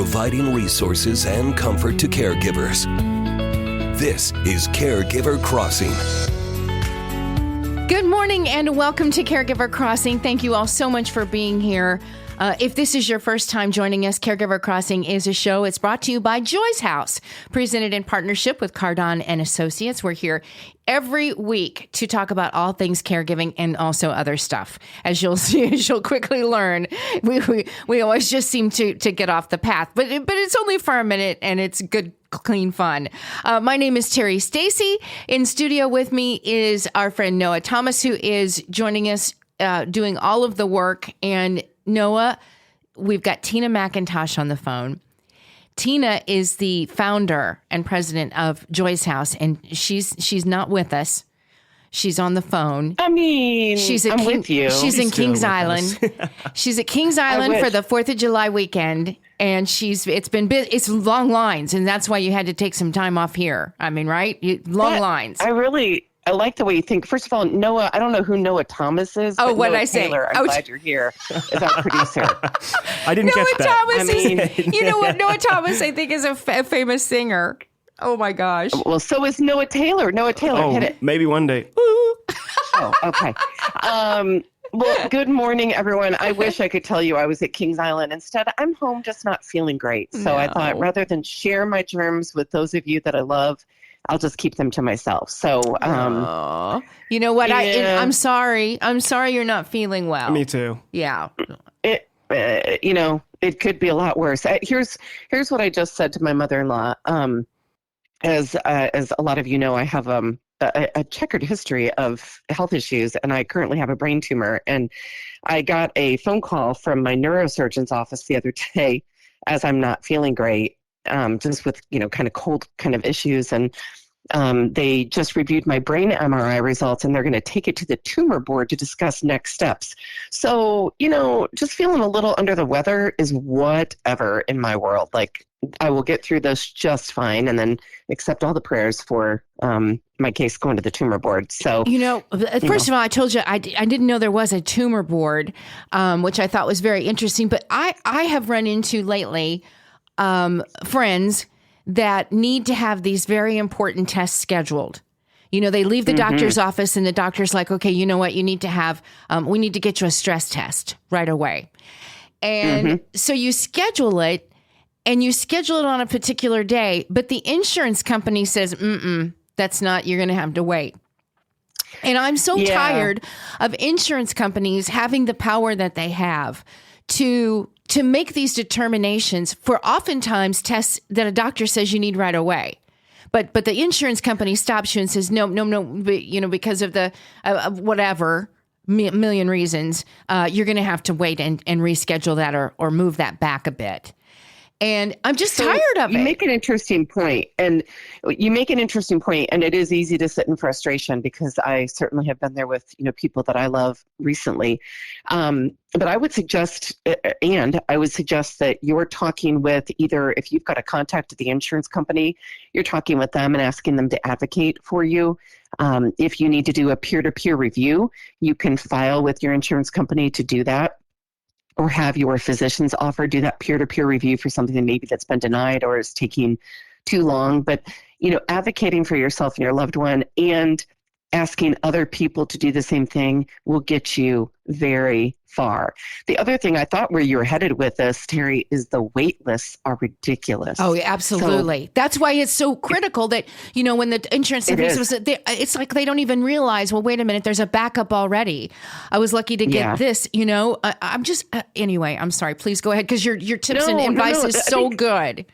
providing resources and comfort to caregivers. This is Caregiver Crossing. Good morning and welcome to Caregiver Crossing. Thank you all so much for being here. If this is your first time joining us, Caregiver Crossing is a show. It's brought to you by Joy's House, presented in partnership with Cardon and Associates. We're here every week to talk about all things caregiving and also other stuff. As you'll see, as you'll quickly learn, we always just seem to get off the path, but it's only for a minute and it's good, clean fun. My name is Terry Stacy. In studio with me is our friend Noah Thomas, who is joining us, doing all of the work. And Noah, we've got Tina McIntosh on the phone. Tina is the founder and president of Joy's House, and she's not with us. She's on the phone. I mean, I'm with you. She's in Kings Island. She's at Kings Island for the 4th of July weekend, and it's long lines, and that's why you had to take some time off here. I mean, right? Long lines. I like the way you think. First of all, Noah, I don't know who Noah Thomas is. Oh, what did I say? Taylor, I'm glad you're here as our producer. I didn't catch that. Thomas is, you know what? Noah Thomas, I think, is a famous singer. Oh, my gosh. Well, so is Noah Taylor. Noah Taylor, hit it. Maybe one day. Oh, okay. Well, good morning, everyone. I wish I could tell you I was at Kings Island. Instead, I'm home just not feeling great. So I thought rather than share my germs with those of you that I love, I'll just keep them to myself. So, you know what? Yeah. I'm sorry. I'm sorry you're not feeling well. Me too. Yeah. It could be a lot worse. Here's what I just said to my mother-in-law. As a lot of you know, I have a checkered history of health issues, and I currently have a brain tumor. And I got a phone call from my neurosurgeon's office the other day as I'm not feeling great, just with, kind of cold kind of issues. And they just reviewed my brain MRI results, and they're going to take it to the tumor board to discuss next steps. So, just feeling a little under the weather is whatever in my world. Like, I will get through this just fine, and then accept all the prayers for my case going to the tumor board. So, first of all, I told you I didn't know there was a tumor board, which I thought was very interesting. But I have run into lately friends that need to have these very important tests scheduled. They leave the doctor's office and the doctor's like, okay, you know what? You need to have, we need to get you a stress test right away. And so you schedule it, and you schedule it on a particular day, but the insurance company says, that's not, you're going to have to wait. And I'm so tired of insurance companies having the power that they have to make these determinations for oftentimes tests that a doctor says you need right away. But the insurance company stops you and says, no, because of the whatever million reasons, you're going to have to wait and reschedule that or move that back a bit. And I'm just tired of it. You make an interesting point, and it is easy to sit in frustration because I certainly have been there with, people that I love recently. But I would suggest that you're talking with either, if you've got a contact at the insurance company, you're talking with them and asking them to advocate for you. If you need to do a peer-to-peer review, you can file with your insurance company to do that, or have your physician's offer do that peer-to-peer review for something that maybe that's been denied or is taking too long. But, advocating for yourself and your loved one and asking other people to do the same thing will get you very far. The other thing I thought where you were headed with this, Terry, is the wait lists are ridiculous. Oh, absolutely. So, that's why it's so critical that, when the insurance companies, it's like they don't even realize, well, wait a minute, there's a backup already. I was lucky to get this, I'm just, anyway, I'm sorry. Please go ahead, because your tips and advice is so good.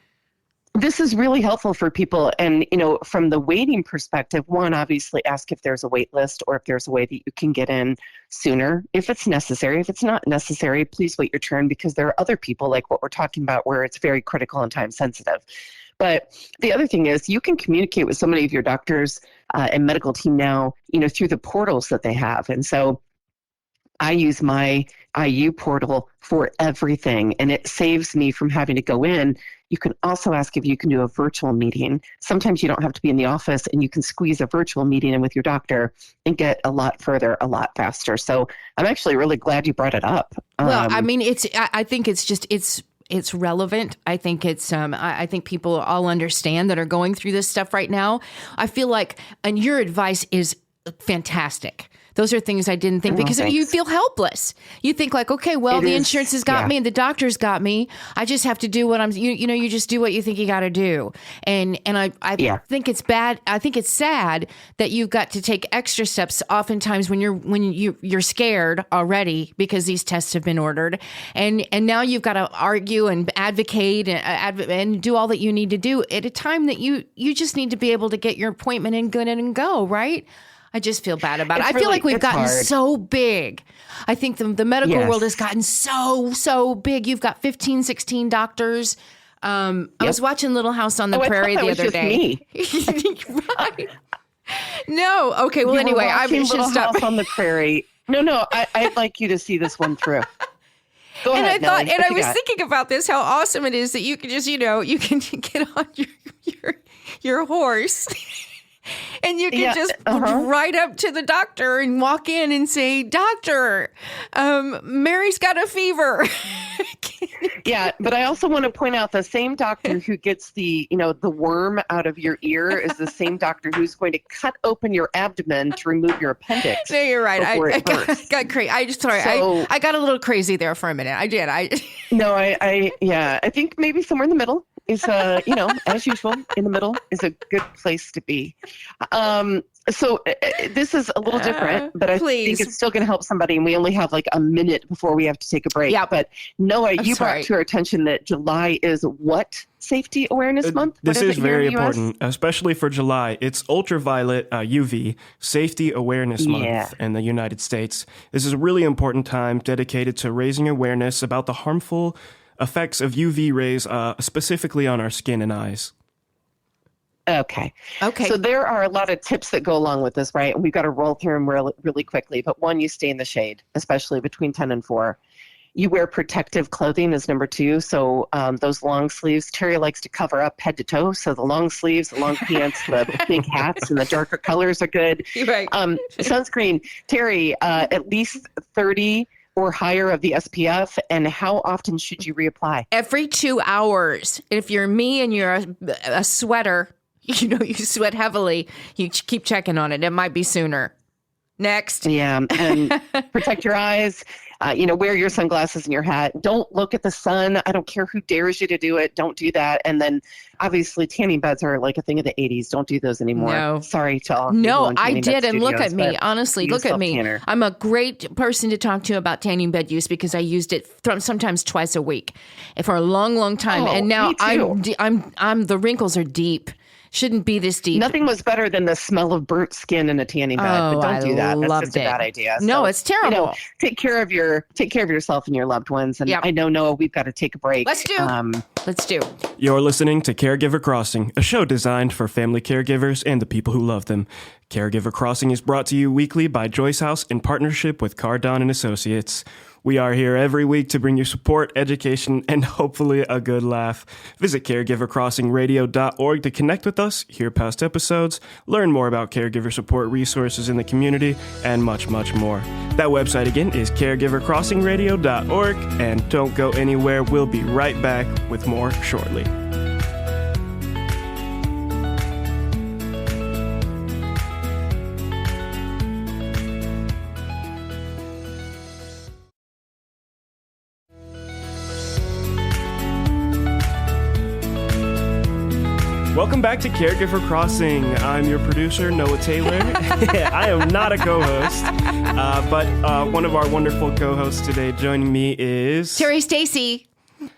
This is really helpful for people. And, from the waiting perspective, one, obviously ask if there's a wait list or if there's a way that you can get in sooner if it's necessary. If it's not necessary, please wait your turn, because there are other people like what we're talking about where it's very critical and time sensitive. But the other thing is you can communicate with so many of your doctors and medical team now, through the portals that they have. And so I use my IU portal for everything, and it saves me from having to go in. You can also ask if you can do a virtual meeting. Sometimes you don't have to be in the office, and you can squeeze a virtual meeting in with your doctor and get a lot further, a lot faster. So I'm actually really glad you brought it up. Well, I mean, I think it's it's relevant. I think it's I think people all understand that are going through this stuff right now. I feel like, and your advice is fantastic. Those are things I didn't think, because you feel helpless. You think like, okay, well, the insurance has got me and the doctor's got me. I just have to do what you just do what you think you got to do. And I think it's bad. I think it's sad that you've got to take extra steps oftentimes when you're scared already because these tests have been ordered. And now you've got to argue and advocate and do all that you need to do at a time that you just need to be able to get your appointment and go, right? I just feel bad about it. I feel like we've gotten so big. I think the medical world has gotten so big. You've got 15, 16 doctors. I was watching Little House on the Prairie the other day. Right. No. Okay. Well, anyway, I should stop. House on the Prairie. No. I'd like you to see this one through. Go ahead, Nellie. I was thinking about this, how awesome it is that you can just, you can get on your horse. And you can just ride up to the doctor and walk in and say, "Doctor, Mary's got a fever." Yeah, but I also want to point out the same doctor who gets the worm out of your ear is the same doctor who's going to cut open your abdomen to remove your appendix. No, you're right. I got crazy. I got a little crazy there for a minute. I did. I think maybe somewhere in the middle is, as usual, in the middle is a good place to be. So this is a little different, but I think it's still going to help somebody. And we only have like a minute before we have to take a break. Yeah. But Noah, you brought to our attention that July is what Safety Awareness Month? This is very important, especially for July. It's ultraviolet UV Safety Awareness Month in the United States. This is a really important time dedicated to raising awareness about the harmful effects of UV rays, specifically on our skin and eyes. Okay. So there are a lot of tips that go along with this, right? And we've got to roll through them really quickly. But one, you stay in the shade, especially between 10 and 4. You wear protective clothing is number 2. So those long sleeves, Terry likes to cover up head to toe. So the long sleeves, the long pants, the big hats, and the darker colors are good. Right. Sunscreen, Terry, at least 30 or higher of the SPF, and how often should you reapply? Every 2 hours. If you're me and you're a sweater, you sweat heavily, you keep checking on it. It might be sooner. Next. Yeah, and protect your eyes. Wear your sunglasses and your hat. Don't look at the sun. I don't care who dares you to do it. Don't do that. And then, obviously, tanning beds are like a thing of the 80s. Don't do those anymore. No. Sorry to all. No, I did. And look at me. Honestly, look at me. Tanner. I'm a great person to talk to about tanning bed use because I used it sometimes twice a week for a long, long time. And now I'm the wrinkles are deep. Shouldn't be this deep. Nothing was better than the smell of burnt skin in a tanning bed. But don't do that. That's just a bad idea. No, it's terrible. Take care of yourself and your loved ones. And I know, Noah, we've got to take a break. Let's do. You're listening to Caregiver Crossing, a show designed for family caregivers and the people who love them. Caregiver Crossing is brought to you weekly by Joyce House in partnership with Cardon and Associates. We are here every week to bring you support, education, and hopefully a good laugh. Visit caregivercrossingradio.org to connect with us, hear past episodes, learn more about caregiver support resources in the community, and much, much more. That website again is caregivercrossingradio.org, and don't go anywhere. We'll be right back with more shortly. Welcome back to Caregiver Crossing. I'm your producer, Noah Taylor. I am not a co-host, but one of our wonderful co-hosts today joining me is... Terry Stacy.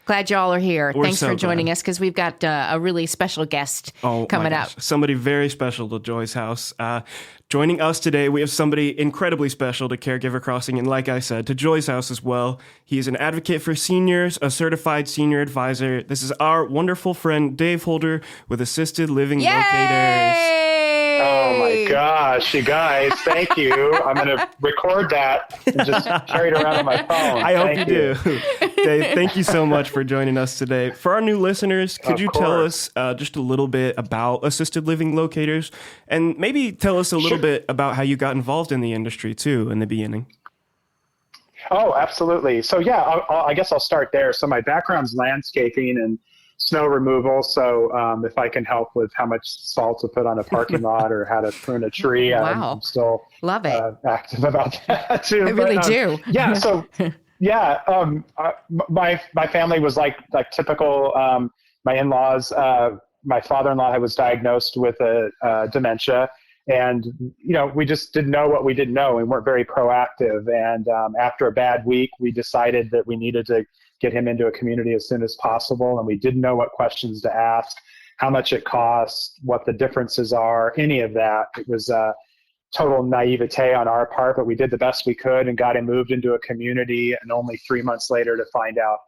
Glad y'all are here. Thanks for joining us because we've got a really special guest coming up. Somebody very special to Joy's House. Joining us today, we have somebody incredibly special to Caregiver Crossing, and like I said, to Joy's House as well. He's an advocate for seniors, a certified senior advisor. This is our wonderful friend, Dave Holder, with Assisted Living Locators. Oh my gosh, you guys, thank you. I'm going to record that and just carry it around on my phone. I hope you do. Dave, thank you so much for joining us today. For our new listeners, could you tell us just a little bit about Assisted Living Locators and maybe tell us a little bit about how you got involved in the industry too in the beginning? Oh, absolutely. So yeah, I guess I'll start there. So my background's landscaping and snow removal. So if I can help with how much salt to put on a parking lot or how to prune a tree, Wow. I'm still Love it. active about that too. I really do. Yeah. So yeah, my family was like typical. My in-laws, my father-in-law was diagnosed with a dementia. And, we just didn't know what we didn't know. We weren't very proactive. And after a bad week, we decided that we needed to get him into a community as soon as possible. And we didn't know what questions to ask, how much it costs, what the differences are, any of that. It was total naivete on our part, but we did the best we could and got him moved into a community. And only 3 months later to find out,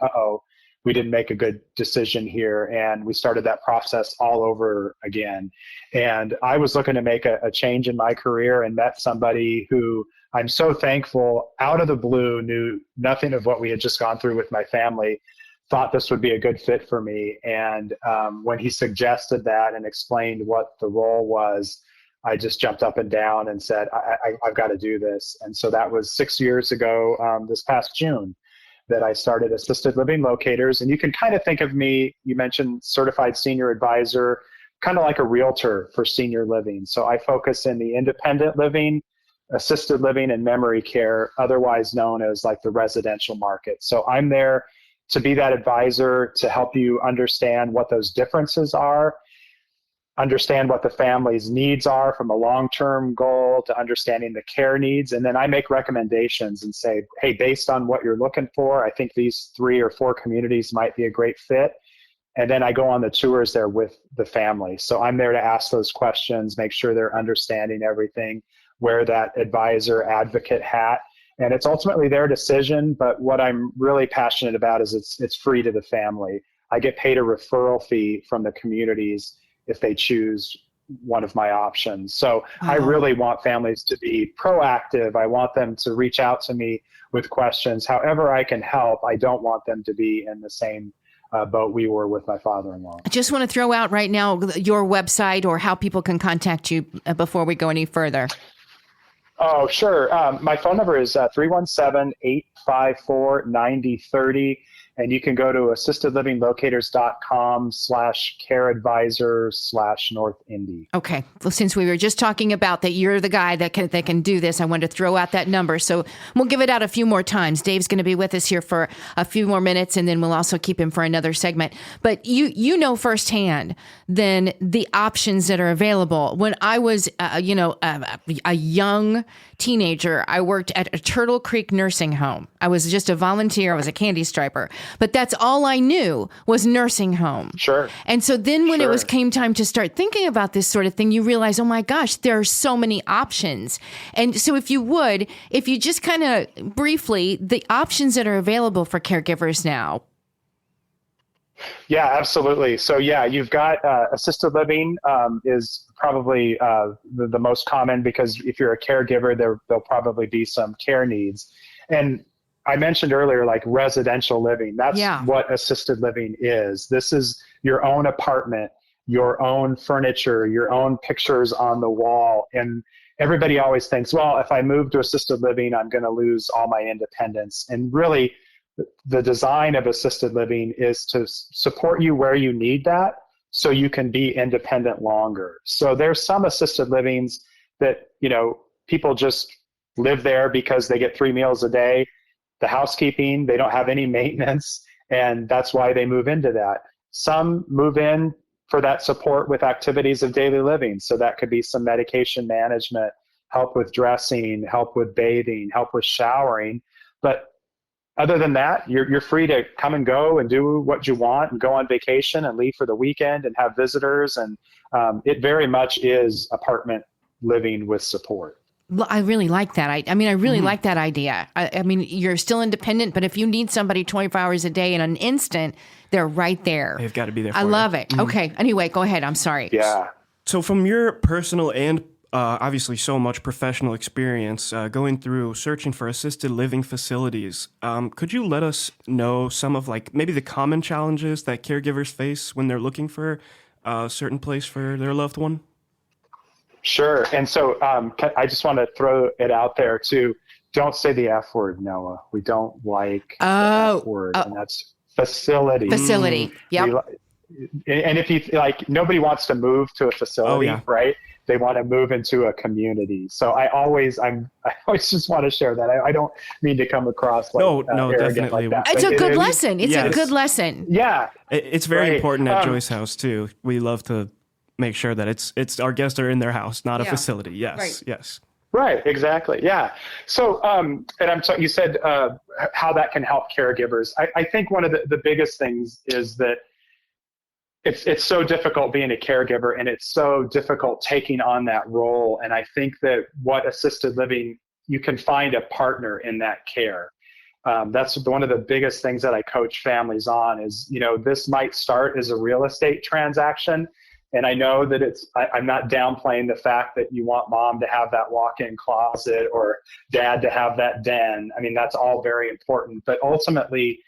we didn't make a good decision here. And we started that process all over again. And I was looking to make a change in my career and met somebody who I'm so thankful out of the blue knew nothing of what we had just gone through with my family, thought this would be a good fit for me. And when he suggested that and explained what the role was, I just jumped up and down and said, I've got to do this. And so that was 6 years ago, this past June, that I started Assisted Living Locators. And you can kind of think of me, you mentioned certified senior advisor, kind of like a realtor for senior living. So I focus in the independent living, assisted living, and memory care, otherwise known as like the residential market. So I'm there to be that advisor to help you understand what those differences are, understand what the family's needs are from a long-term goal to understanding the care needs. And then I make recommendations and say, hey, based on what you're looking for, I think these 3 or 4 communities might be a great fit. And then I go on the tours there with the family. So I'm there to ask those questions, make sure they're understanding everything, wear that advisor advocate hat. And it's ultimately their decision. But what I'm really passionate about is it's free to the family. I get paid a referral fee from the communities if they choose one of my options. So I really want families to be proactive. I want them to reach out to me with questions. However I can help, I don't want them to be in the same boat we were with my father-in-law. I just want to throw out right now your website or how people can contact you before we go any further. Oh, sure. My phone number is 317-854-9030. And you can go to assistedlivinglocators.com/careadvisor/North Indy. Okay. Well, since we were just talking about that you're the guy that can do this, I wanted to throw out that number. So we'll give it out a few more times. Dave's going to be with us here for a few more minutes, and then we'll also keep him for another segment. But you know firsthand then the options that are available. When I was, a young teenager, I worked at a Turtle Creek nursing home. I was just a volunteer. I was a candy striper. But that's all I knew was nursing home. Sure. And so then when it came time to start thinking about this sort of thing, you realize, oh my gosh, there are so many options. And so if you just kind of briefly, the options that are available for caregivers now. Yeah, absolutely. So yeah, you've got assisted living is probably the most common, because if you're a caregiver, there'll probably be some care needs. And I mentioned earlier, like residential living, that's what assisted living is. This is your own apartment, your own furniture, your own pictures on the wall. And everybody always thinks, well, if I move to assisted living, I'm going to lose all my independence. And really, the design of assisted living is to support you where you need that so you can be independent longer. So there's some assisted livings that, people just live there because they get 3 meals a day. The housekeeping, they don't have any maintenance, and that's why they move into that. Some move in for that support with activities of daily living. So that could be some medication management, help with dressing, help with bathing, help with showering. But other than that, you're free to come and go and do what you want and go on vacation and leave for the weekend and have visitors. And it very much is apartment living with support. Well, I really like that. I really like that idea. I mean, you're still independent, but if you need somebody 24 hours a day in an instant, they're right there. They've got to be there for I you. love it. Okay. Anyway, go ahead. I'm sorry. Yeah. So from your personal and obviously so much professional experience going through searching for assisted living facilities, could you let us know some of maybe the common challenges that caregivers face when they're looking for a certain place for their loved one? Sure. And so I just want to throw it out there too. don't say the F word, Noah. We don't like the F word, and that's facility. Facility. Yep. And if you like, nobody wants to move to a facility, right? They want to move into a community. So I always just want to share that. I don't mean to come across like no, definitely. Like that. It's a good lesson. It's a good lesson. Yeah, it's very important at Joyce House too. We love to make sure that it's our guests are in their house, not a facility. Yes, right. Yes. Right, exactly. Yeah. So, you said how that can help caregivers. I think one of the biggest things is that it's so difficult being a caregiver, and it's so difficult taking on that role. And I think that what assisted living, you can find a partner in that care. That's one of the biggest things that I coach families on is, this might start as a real estate transaction. And I know that I'm not downplaying the fact that you want mom to have that walk-in closet or dad to have that den. I mean, that's all very important. But ultimately,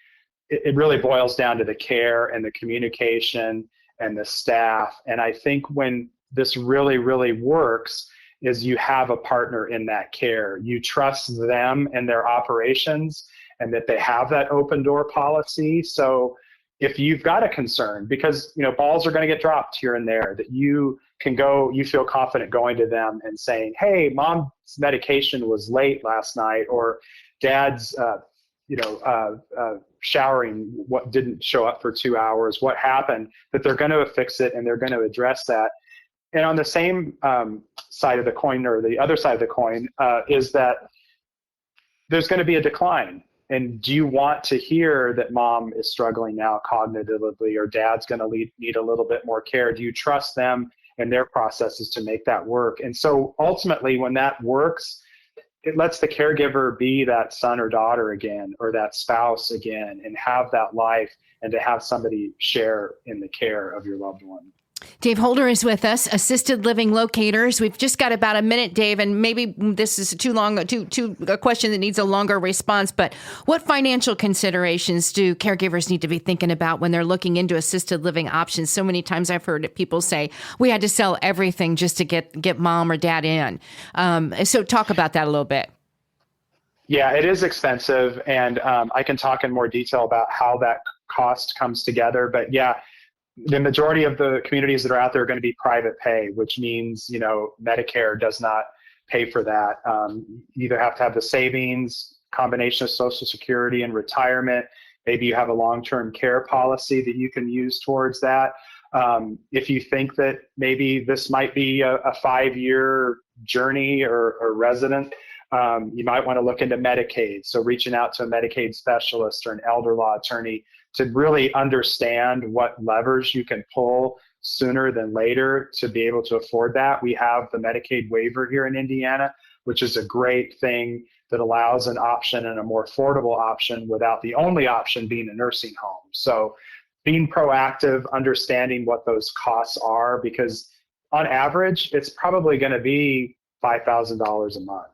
it really boils down to the care and the communication and the staff. And I think when this really, really works is you have a partner in that care. You trust them and their operations and that they have that open door policy. So if you've got a concern, because balls are going to get dropped here and there, that you can go, you feel confident going to them and saying, hey, mom's medication was late last night, or dad's showering didn't show up for 2 hours, what happened, that they're going to fix it and they're going to address that. And on the same side of the coin, or the other side of the coin, is that there's going to be a decline. And do you want to hear that mom is struggling now cognitively, or dad's going to need a little bit more care? Do you trust them and their processes to make that work? And so ultimately, when that works, it lets the caregiver be that son or daughter again, or that spouse again, and have that life, and to have somebody share in the care of your loved one. Dave Holder is with us, Assisted Living Locators. We've just got about a minute, Dave, and maybe this is too long, a question that needs a longer response, but what financial considerations do caregivers need to be thinking about when they're looking into assisted living options? So many times I've heard people say, we had to sell everything just to get mom or dad in. So talk about that a little bit. Yeah, it is expensive, and I can talk in more detail about how that cost comes together, but yeah, the majority of the communities that are out there are going to be private pay, which means, Medicare does not pay for that. You either have to have the savings, combination of Social Security and retirement. Maybe you have a long-term care policy that you can use towards that. If you think that maybe this might be a 5-year journey or resident, you might want to look into Medicaid. So reaching out to a Medicaid specialist or an elder law attorney to really understand what levers you can pull sooner than later to be able to afford that. We have the Medicaid waiver here in Indiana, which is a great thing that allows an option and a more affordable option without the only option being a nursing home. So being proactive, understanding what those costs are, because on average, it's probably going to be $5,000 a month.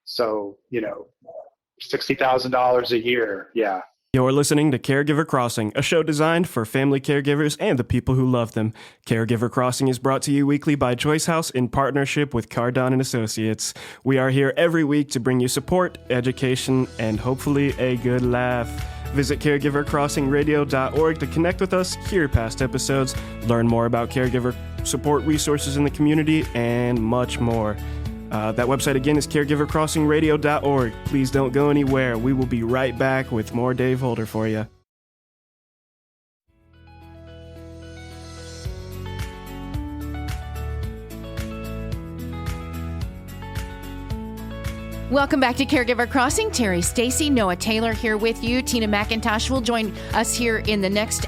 So, $60,000 a year. Yeah. You're listening to Caregiver Crossing, a show designed for family caregivers and the people who love them. Caregiver Crossing is brought to you weekly by Joyce House in partnership with Cardon & Associates. We are here every week to bring you support, education, and hopefully a good laugh. Visit caregivercrossingradio.org to connect with us, hear past episodes, learn more about caregiver support resources in the community, and much more. That website again is caregivercrossingradio.org. Please don't go anywhere. We will be right back with more Dave Holder for you. Welcome back to Caregiver Crossing. Terry Stacy, Noah Taylor here with you. Tina McIntosh will join us here in the next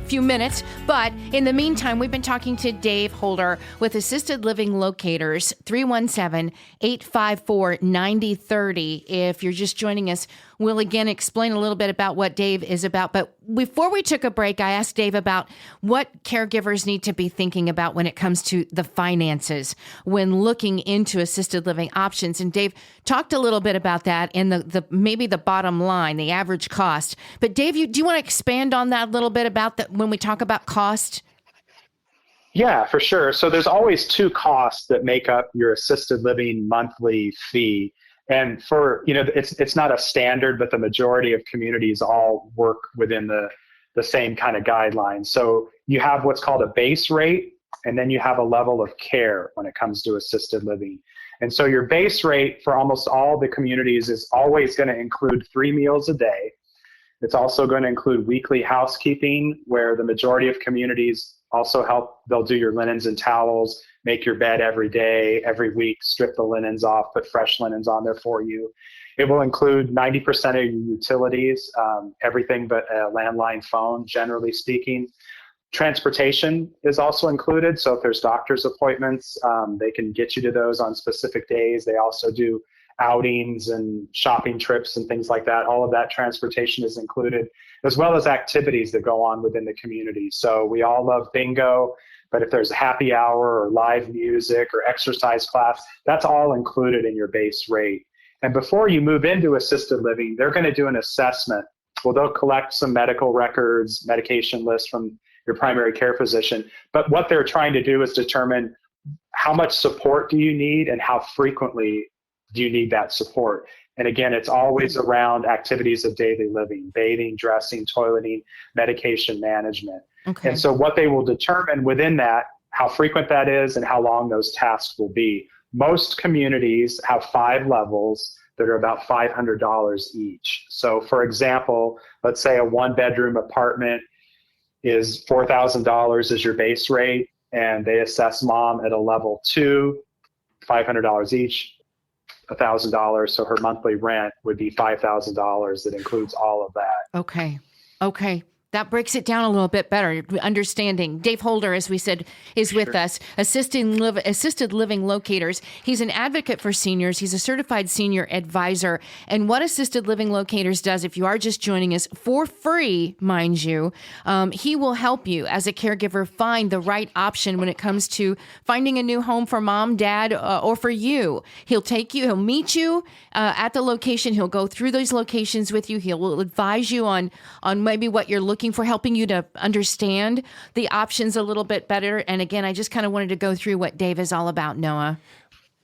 few minutes. But in the meantime, we've been talking to Dave Holder with Assisted Living Locators, 317-854-9030. If you're just joining us, we'll again explain a little bit about what Dave is about. But before we took a break, I asked Dave about what caregivers need to be thinking about when it comes to the finances when looking into assisted living options. And Dave talked a little bit about that and the maybe the bottom line, the average cost. But Dave, do you want to expand on that a little bit about that when we talk about cost? Yeah, for sure. So there's always two costs that make up your assisted living monthly fee. And for, it's not a standard, but the majority of communities all work within the same kind of guidelines. So you have what's called a base rate, and then you have a level of care when it comes to assisted living. And so your base rate for almost all the communities is always going to include 3 meals a day. It's also going to include weekly housekeeping, where the majority of communities also help. They'll do your linens and towels, make your bed every day, every week, strip the linens off, put fresh linens on there for you. It will include 90% of your utilities, everything but a landline phone, generally speaking. Transportation is also included. So if there's doctor's appointments, they can get you to those on specific days. They also do outings and shopping trips and things like that. All of that transportation is included, as well as activities that go on within the community. So we all love bingo, but if there's a happy hour or live music or exercise class, that's all included in your base rate. And before you move into assisted living, they're going to do an assessment. Well, they'll collect some medical records, medication lists from your primary care physician. But what they're trying to do is determine how much support do you need and how frequently do you need that support. And again, it's always around activities of daily living: bathing, dressing, toileting, medication management. Okay. And so what they will determine within that, how frequent that is and how long those tasks will be. Most communities have 5 levels that are about $500 each. So for example, let's say a 1-bedroom apartment is $4,000 is your base rate, and they assess mom at a level 2, $500 each, $1,000. So her monthly rent would be $5,000. That includes all of that. Okay. That breaks it down a little bit better, understanding. Dave Holder, as we said, is with us, Assisted Living Locators. He's an advocate for seniors. He's a certified senior advisor. And what Assisted Living Locators does, if you are just joining us, for free, mind you, he will help you as a caregiver find the right option when it comes to finding a new home for mom, dad, or for you. He'll meet you at the location. He'll go through those locations with you. He'll advise you on maybe what you're looking for, helping you to understand the options a little bit better. And again, I just kind of wanted to go through what Dave is all about, Noah.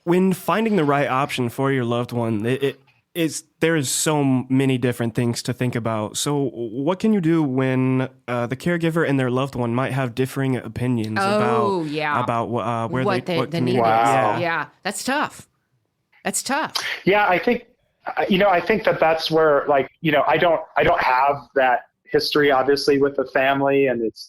When finding the right option for your loved one, there is so many different things to think about. So what can you do when the caregiver and their loved one might have differing opinions about what the need is? Wow. Yeah, that's tough. Yeah, I think that's where, I don't have that history, obviously, with the family, and it's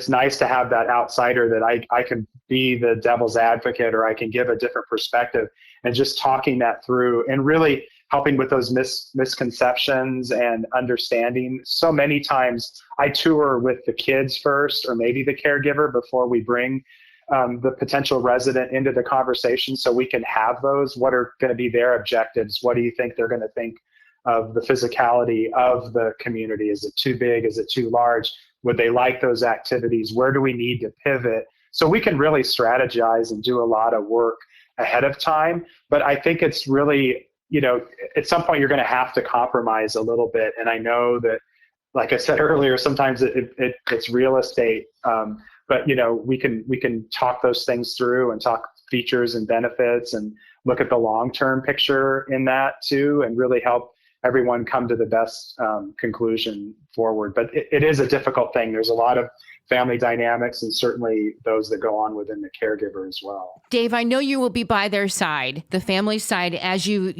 nice to have that outsider that I can be the devil's advocate, or I can give a different perspective, and just talking that through and really helping with those misconceptions and understanding. So many times I tour with the kids first, or maybe the caregiver, before we bring the potential resident into the conversation, so we can have those. What are going to be their objectives? What do you think they're going to think of the physicality of the community? Is it too big? Is it too large? Would they like those activities? Where do we need to pivot? So we can really strategize and do a lot of work ahead of time. But I think it's really, at some point you're going to have to compromise a little bit. And I know that, like I said earlier, sometimes it's real estate. But we can talk those things through and talk features and benefits and look at the long-term picture in that too, and really help everyone come to the best conclusion forward. But it is a difficult thing. There's a lot of family dynamics, and certainly those that go on within the caregiver as well. Dave, I know you will be by their side, the family side, as you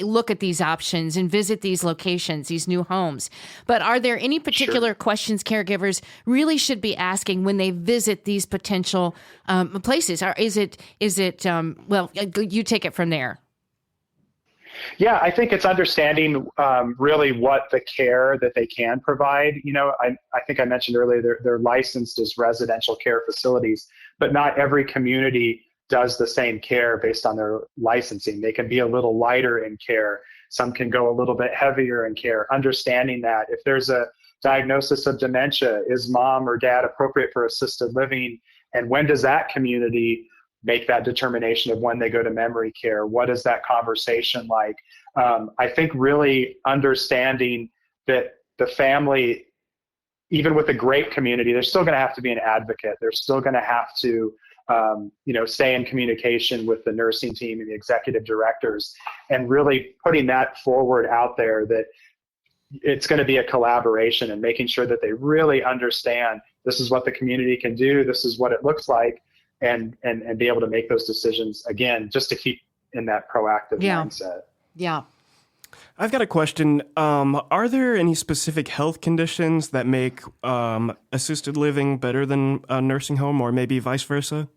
look at these options and visit these locations, these new homes. But are there any particular questions caregivers really should be asking when they visit these potential places? Or is it well, you take it from there. Yeah, I think it's understanding really what the care that they can provide. I think I mentioned earlier, they're licensed as residential care facilities, but not every community does the same care based on their licensing. They can be a little lighter in care. Some can go a little bit heavier in care. Understanding that if there's a diagnosis of dementia, is mom or dad appropriate for assisted living? And when does that community make that determination of when they go to memory care? What is that conversation like? I think really understanding that the family, even with a great community, there's still going to have to be an advocate. They're still going to have to stay in communication with the nursing team and the executive directors, and really putting that forward out there that it's going to be a collaboration, and making sure that they really understand this is what the community can do, this is what it looks like, and be able to make those decisions, again, just to keep in that proactive mindset. Yeah. I've got a question. Are there any specific health conditions that make assisted living better than a nursing home, or maybe vice versa?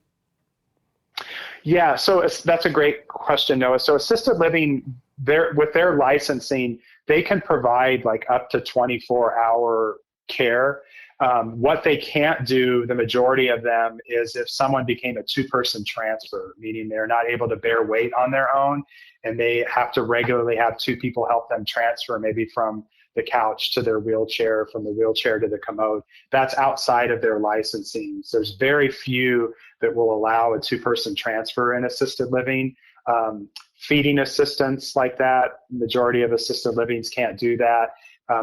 Yeah, so that's a great question, Noah. So assisted living, with their licensing, they can provide like up to 24-hour care. What they can't do, the majority of them, is if someone became a two-person transfer, meaning they're not able to bear weight on their own, and they have to regularly have two people help them transfer, maybe from the couch to their wheelchair, from the wheelchair to the commode. That's outside of their licensing. So there's very few that will allow a two-person transfer in assisted living. Feeding assistance like that, majority of assisted livings can't do that.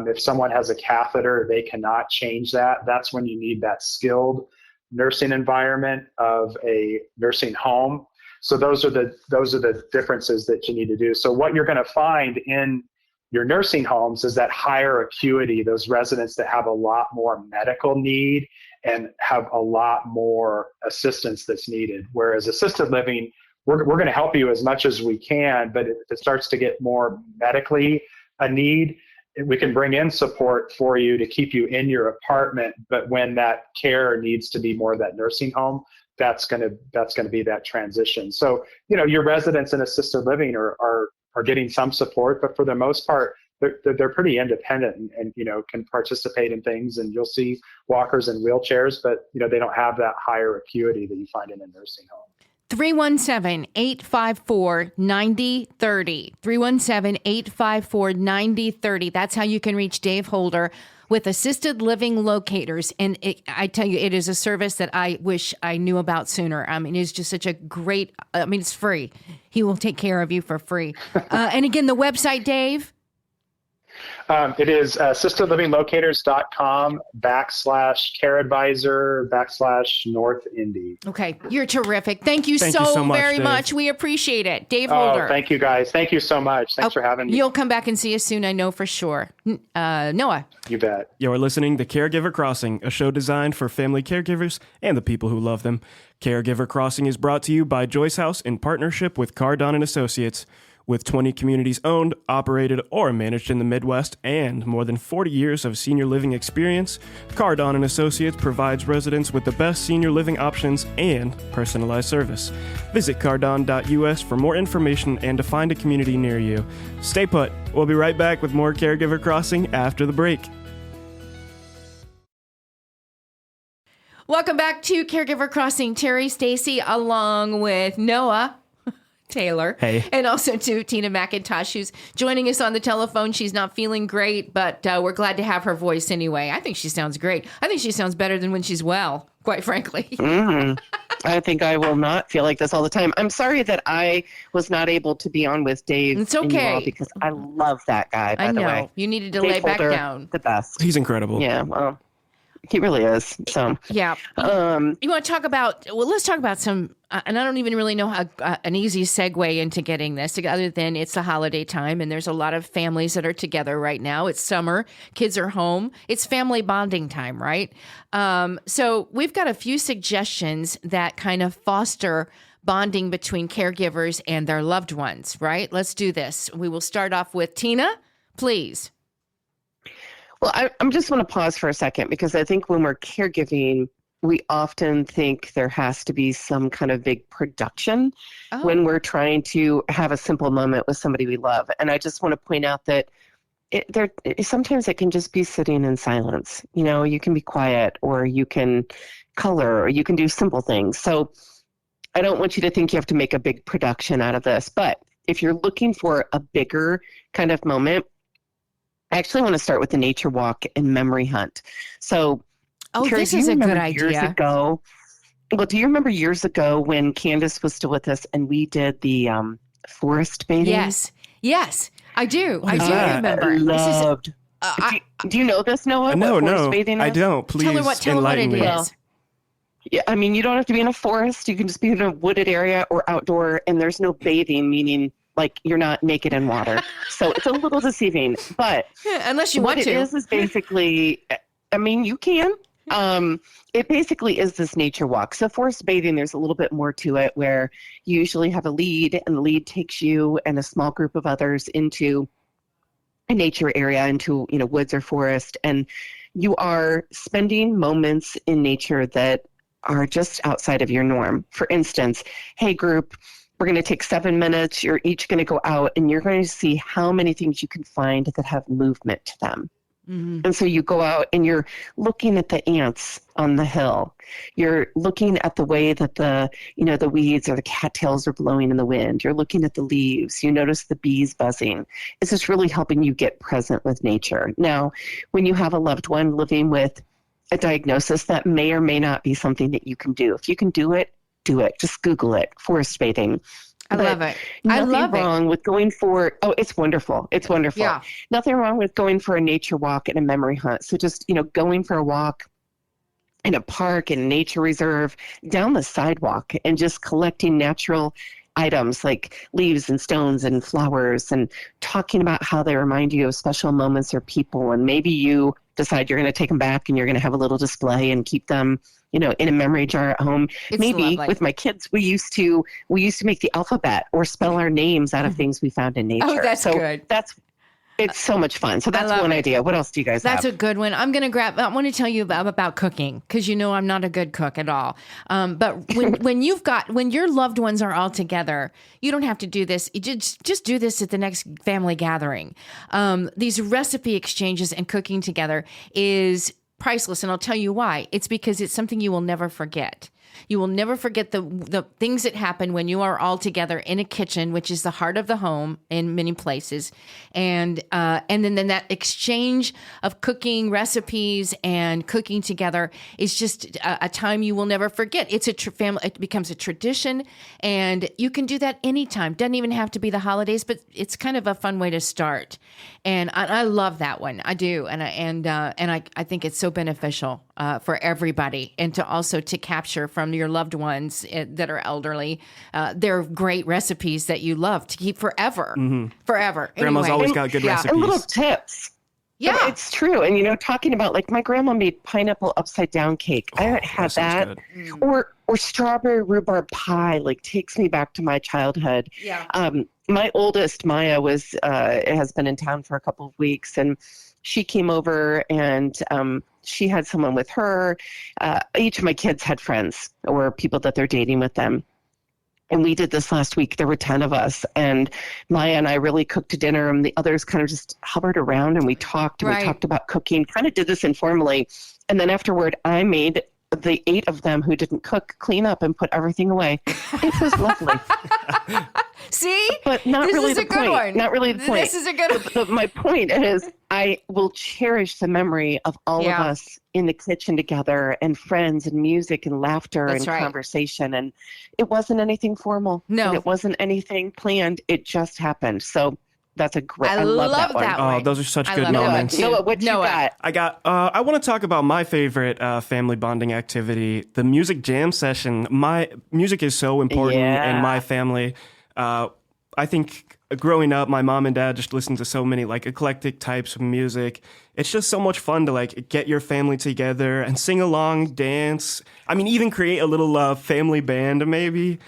If someone has a catheter, they cannot change that. That's when you need that skilled nursing environment of a nursing home. So those are the differences that you need to do. So what you're going to find in your nursing homes is that higher acuity, those residents that have a lot more medical need and have a lot more assistance that's needed. Whereas assisted living, we're going to help you as much as we can, but if it starts to get more medically a need, we can bring in support for you to keep you in your apartment. But when that care needs to be more that nursing home, that's going to be that transition. So, your residents in assisted living are getting some support, but for the most part, they're pretty independent and can participate in things. And you'll see walkers and wheelchairs, but they don't have that higher acuity that you find in a nursing home. 317-854-9030. 317-854-9030. That's how you can reach Dave Holder with Assisted Living Locators. And I tell you, it is a service that I wish I knew about sooner. I mean, it's just such a great, it's free. He will take care of you for free. And again, the website, Dave? It is assistedlivinglocators.com/careadvisor/North Indy. Okay. You're terrific. Thank you so very Dave. much. We appreciate it. Dave Holder. Thank you, guys. Thank you so much. Thanks for having me. You'll come back and see us soon, I know for sure. Noah. You bet. You're listening to Caregiver Crossing, a show designed for family caregivers and the people who love them. Caregiver Crossing is brought to you by Joyce House in partnership with Cardon & Associates. With 20 communities owned, operated, or managed in the Midwest, and more than 40 years of senior living experience, Cardon & Associates provides residents with the best senior living options and personalized service. Visit cardon.us for more information and to find a community near you. Stay put. We'll be right back with more Caregiver Crossing after the break. Welcome back to Caregiver Crossing. Terry Stacy along with Noah Taylor. Hey. And also to Tina McIntosh, who's joining us on the telephone. She's not feeling great, but we're glad to have her voice anyway. I think she sounds great. I think she sounds better than when she's well, quite frankly. I think I will not feel like this all the time. I'm sorry that I was not able to be on with Dave. It's okay. Anymore because I love that guy, by I the know. way. You needed to Dave lay back Holder, down. The best. He's incredible. Yeah, well, he really is. So yeah. You want to talk about, let's talk about some, and I don't even really know how an easy segue into getting this, other than it's the holiday time and there's a lot of families that are together right now. It's summer, kids are home. It's family bonding time, right? So we've got a few suggestions that kind of foster bonding between caregivers and their loved ones, right? Let's do this. We will start off with Tina, please. Well, I'm just want to pause for a second because I think when we're caregiving, we often think there has to be some kind of big production when we're trying to have a simple moment with somebody we love. And I just want to point out that sometimes it can just be sitting in silence. You can be quiet, or you can color, or you can do simple things. So I don't want you to think you have to make a big production out of this. But if you're looking for a bigger kind of moment, I actually want to start with the nature walk and memory hunt. So, Carrie, this is a good idea. Do you remember years ago when Candace was still with us and we did the forest bathing? Yes, I do. I do remember. Loved. Do you know this, Noah? No, forest bathing is? I don't. Please tell her what enlighten it me. is. Yeah, I mean, you don't have to be in a forest. You can just be in a wooded area or outdoor, and there's no bathing, meaning like you're not naked in water. So it's a little deceiving. But Unless you what want to. it is basically, I mean, you can. It basically is this nature walk. So forest bathing, there's a little bit more to it, where you usually have a lead, and the lead takes you and a small group of others into a nature area, into woods or forest, and you are spending moments in nature that are just outside of your norm. For instance, hey group, we're going to take 7 minutes. You're each going to go out, and you're going to see how many things you can find that have movement to them. Mm-hmm. And so you go out and you're looking at the ants on the hill. You're looking at the way that the weeds or the cattails are blowing in the wind. You're looking at the leaves. You notice the bees buzzing. It's just really helping you get present with nature. Now, when you have a loved one living with a diagnosis, that may or may not be something that you can do. If you can do it, do it. Just Google it, forest bathing. I love it. Nothing wrong with going for, it's wonderful. It's wonderful. Yeah. Nothing wrong with going for a nature walk and a memory hunt. So just, going for a walk in a park, in a nature reserve, down the sidewalk, and just collecting natural items like leaves and stones and flowers, and talking about how they remind you of special moments or people. And maybe you decide you're going to take them back and you're going to have a little display and keep them in a memory jar at home. It's maybe lovely. With my kids, we used to make the alphabet or spell our names out of things we found in nature. Oh, that's good. It's so much fun. So that's one idea. What else do you guys have? That's a good one. I want to tell you about cooking, because I'm not a good cook at all. But when your loved ones are all together, you don't have to do this. You just do this at the next family gathering. These recipe exchanges and cooking together is priceless, and I'll tell you why. It's because it's something you will never forget. You will never forget the things that happen when you are all together in a kitchen, which is the heart of the home in many places, and then that exchange of cooking recipes and cooking together is just a time you will never forget. It's family. It becomes a tradition, and you can do that anytime. Doesn't even have to be the holidays, but it's kind of a fun way to start. And I love that one. I do, and I think it's so beneficial for everybody, and to capture from your loved ones that are elderly, they're great recipes that you love to keep forever. Forever. Grandma's Anyway. always got good recipes. And little tips. Yeah, but it's true. And talking about, like, my grandma made pineapple upside down cake. I haven't had that. Or strawberry rhubarb pie, like, takes me back to my childhood. Yeah. My oldest, Maya, has been in town for a couple of weeks, and she came over, and she had someone with her. Each of my kids had friends or people that they're dating with them. And we did this last week. There were 10 of us, and Maya and I really cooked dinner, and the others kind of just hovered around, and we talked, and we talked about cooking, kind of did this informally. And then afterward, I made the 8 of them who didn't cook clean up and put everything away. It was lovely. See? But not this really is the a good point. one. Not really the point. This is a good one. But my point is, I will cherish the memory of all of us in the kitchen together, and friends and music and laughter and conversation. And it wasn't anything formal. No. And it wasn't anything planned. It just happened. So that's a great, I love that one. Oh, those are such good moments. Noah, what you got? I want to talk about my favorite family bonding activity, the music jam session. My music is so important in my family. I think growing up, my mom and dad just listened to so many like eclectic types of music. It's just so much fun to like get your family together and sing along, dance. I mean, even create a little family band maybe.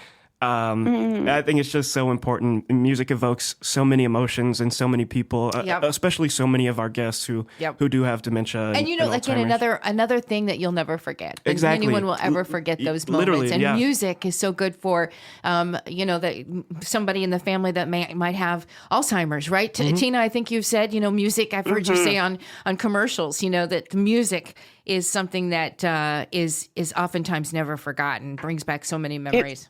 I think it's just so important. Music evokes so many emotions in so many people, especially so many of our guests who do have dementia. And again, another thing that you'll never forget. Exactly. Anyone will ever forget those moments. Literally, and music is so good for, that somebody in the family that might have Alzheimer's, right? Tina, I think you've said, music. I've heard you say on commercials, that music is something that is oftentimes never forgotten. Brings back so many memories.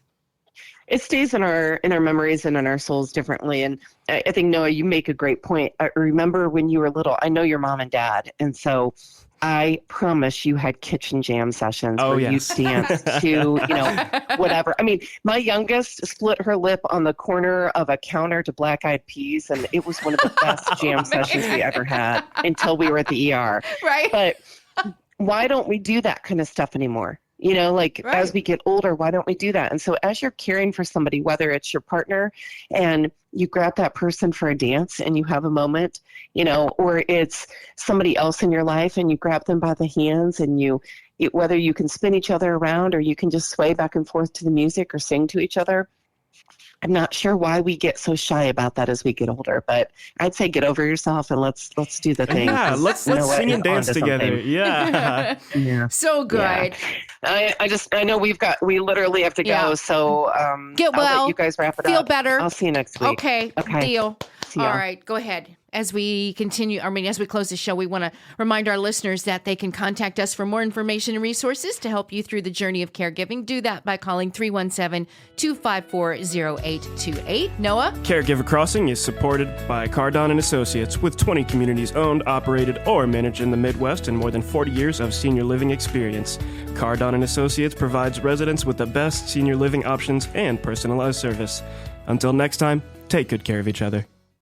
It stays in our memories and in our souls differently. And I think, Noah, you make a great point. I remember when you were little, I know your mom and dad. And so I promise you had kitchen jam sessions where you danced to, whatever. I mean, my youngest split her lip on the corner of a counter to Black Eyed Peas. And it was one of the best jam sessions we ever had until we were at the ER. Right. But why don't we do that kind of stuff anymore? Like Right. as we get older, why don't we do that? And so as you're caring for somebody, whether it's your partner and you grab that person for a dance and you have a moment, or it's somebody else in your life and you grab them by the hands and whether you can spin each other around or you can just sway back and forth to the music or sing to each other. I'm not sure why we get so shy about that as we get older, but I'd say get over yourself and let's do the thing. Yeah, let's sing and dance together. Yeah. Yeah. So good. Yeah. I know we literally have to go. Yeah. So Get I'll well. let you guys wrap it Feel up. better. I'll see you next week. Okay. Deal. See ya. All right. Go ahead. As we continue, as we close the show, we want to remind our listeners that they can contact us for more information and resources to help you through the journey of caregiving. Do that by calling 317-254-0828. Noah? Caregiver Crossing is supported by Cardon and Associates with 20 communities owned, operated, or managed in the Midwest and more than 40 years of senior living experience. Cardon and Associates provides residents with the best senior living options and personalized service. Until next time, take good care of each other.